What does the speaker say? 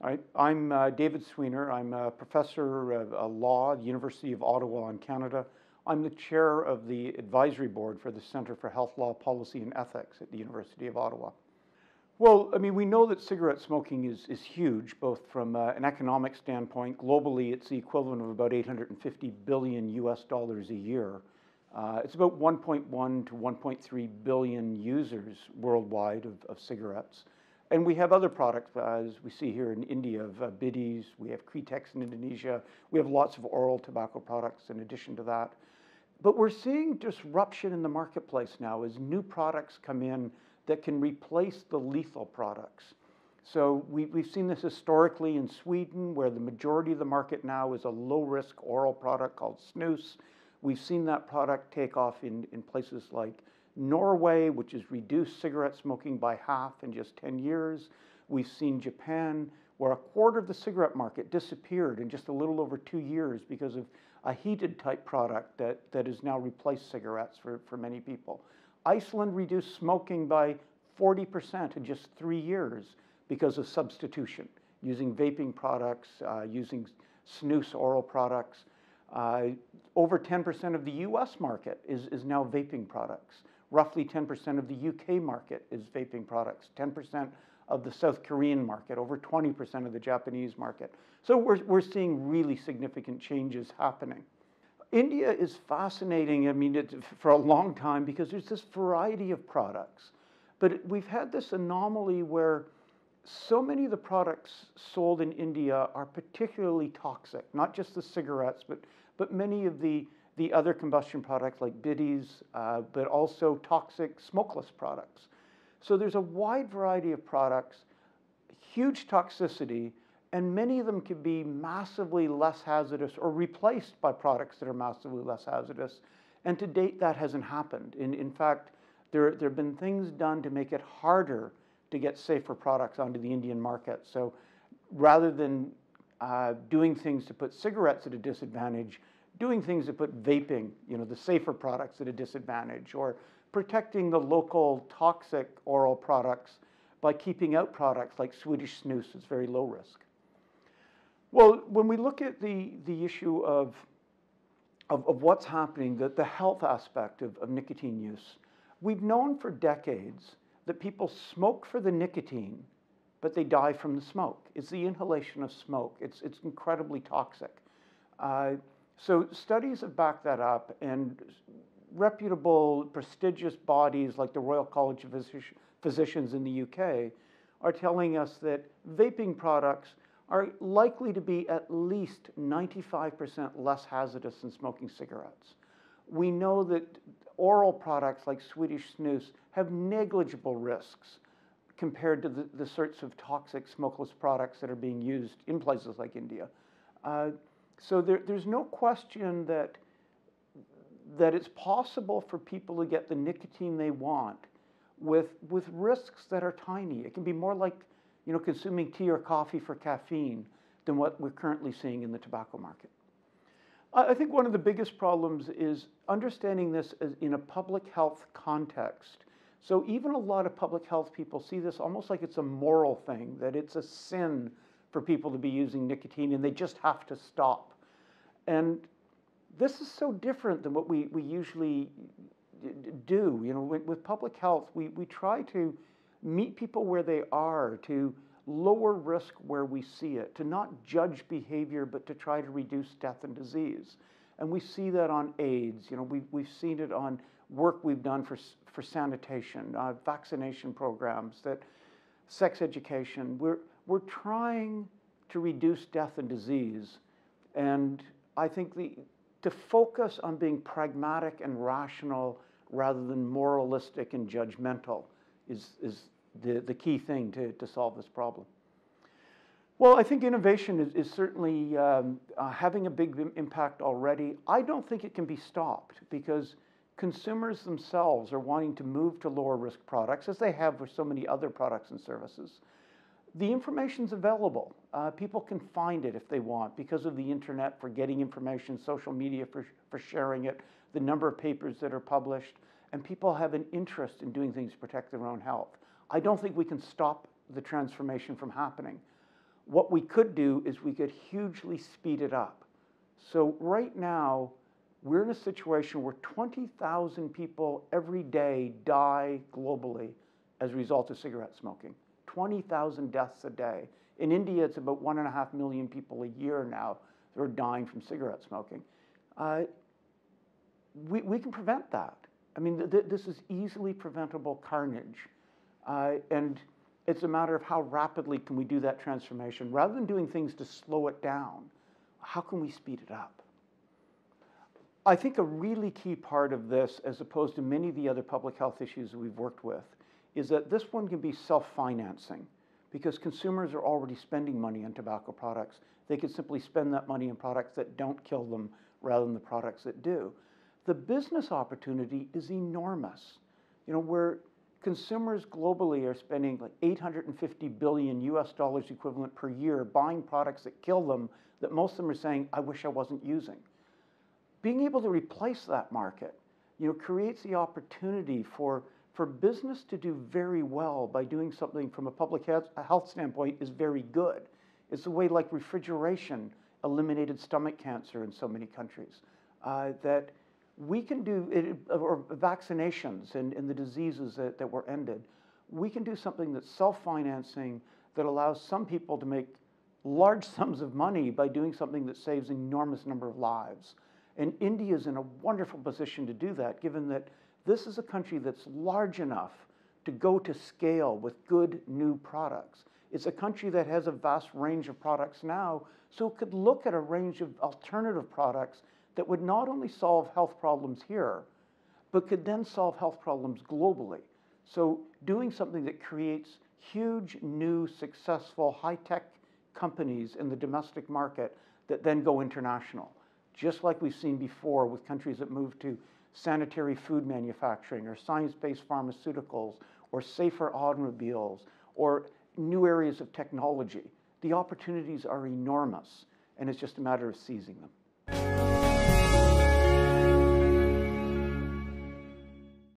All right. I'm David Sweanor. I'm a professor of law at the University of Ottawa in Canada. I'm the chair of the advisory board for the Centre for Health Law, Policy and Ethics at the University of Ottawa. Well, I mean, we know that cigarette smoking is huge, both from an economic standpoint. Globally, it's the equivalent of about $850 billion a year. It's about 1.1 to 1.3 billion users worldwide of cigarettes. And we have other products, as we see here in India, of biddies. We have Kretex in Indonesia. We have lots of oral tobacco products in addition to that. But we're seeing disruption in the marketplace now as new products come in that can replace the lethal products. So we've seen this historically in Sweden, where the majority of the market now is a low-risk oral product called snus. We've seen that product take off in places like Norway, which has reduced cigarette smoking by half in just 10 years. We've seen Japan, where a quarter of the cigarette market disappeared in just a little over 2 years because of a heated type product that has now replaced cigarettes for many people. Iceland reduced smoking by 40% in just 3 years because of substitution, using vaping products, using snus oral products. Over 10% of the US market is now vaping products. Roughly 10% of the UK market is vaping products, 10% of the South Korean market, over 20% of the Japanese market. So we're seeing really significant changes happening. India is fascinating, I mean, for a long time because there's this variety of products. But we've had this anomaly where so many of the products sold in India are particularly toxic, not just the cigarettes, but many of the other combustion products like biddies, but also toxic smokeless products. So there's a wide variety of products, huge toxicity, and many of them can be massively less hazardous or replaced by products that are massively less hazardous. And to date, that hasn't happened. In fact, there have been things done to make it harder to get safer products onto the Indian market. So rather than doing things to put cigarettes at a disadvantage, doing things to put vaping, the safer products at a disadvantage, or protecting the local toxic oral products by keeping out products like Swedish snus, it's very low risk. Well, when we look at the issue of what's happening, the health aspect of nicotine use, we've known for decades that people smoke for the nicotine, but they die from the smoke. It's the inhalation of smoke. It's incredibly toxic. So studies have backed that up, and reputable, prestigious bodies like the Royal College of Physicians in the UK are telling us that vaping products are likely to be at least 95% less hazardous than smoking cigarettes. We know that oral products like Swedish snus have negligible risks compared to the sorts of toxic smokeless products that are being used in places like India. So there's no question that it's possible for people to get the nicotine they want with risks that are tiny. It can be more like consuming tea or coffee for caffeine than what we're currently seeing in the tobacco market. I think one of the biggest problems is understanding this as in a public health context. So even a lot of public health people see this almost like it's a moral thing, that it's a sin for people to be using nicotine and they just have to stop. And this is so different than what we usually do. With public health, we try to meet people where they are, to lower risk where we see it, to not judge behavior, but to try to reduce death and disease. And we see that on AIDS. We've seen it on work we've done for sanitation, vaccination programs, sex education. We're trying to reduce death and disease. And I think to focus on being pragmatic and rational rather than moralistic and judgmental is the key thing to solve this problem. Well, I think innovation is certainly having a big impact already. I don't think it can be stopped because consumers themselves are wanting to move to lower risk products, as they have with so many other products and services. The information's available. People can find it if they want because of the internet for getting information, social media for sharing it, the number of papers that are published, and people have an interest in doing things to protect their own health. I don't think we can stop the transformation from happening. What we could do is we could hugely speed it up. So right now, we're in a situation where 20,000 people every day die globally as a result of cigarette smoking. 20,000 deaths a day. In India, it's about 1.5 million people a year now that are dying from cigarette smoking. We can prevent that. I mean, this is easily preventable carnage. And it's a matter of how rapidly can we do that transformation. Rather than doing things to slow it down, how can we speed it up? I think a really key part of this, as opposed to many of the other public health issues that we've worked with, is that this one can be self-financing, because consumers are already spending money on tobacco products. They could simply spend that money on products that don't kill them rather than the products that do. The business opportunity is enormous. You know, where consumers globally are spending like $850 billion equivalent per year buying products that kill them, that most of them are saying, I wish I wasn't using. Being able to replace that market, you know, creates the opportunity for business to do very well by doing something from a public health standpoint is very good. It's the way like refrigeration eliminated stomach cancer in so many countries, that we can do, or vaccinations and the diseases that were ended. We can do something that's self-financing, that allows some people to make large sums of money by doing something that saves an enormous number of lives. And India is in a wonderful position to do that, given that this is a country that's large enough to go to scale with good new products. It's a country that has a vast range of products now, so it could look at a range of alternative products that would not only solve health problems here, but could then solve health problems globally. So doing something that creates huge, new, successful, high-tech companies in the domestic market that then go international. Just like we've seen before with countries that move to sanitary food manufacturing, or science-based pharmaceuticals, or safer automobiles, or new areas of technology. The opportunities are enormous, and it's just a matter of seizing them.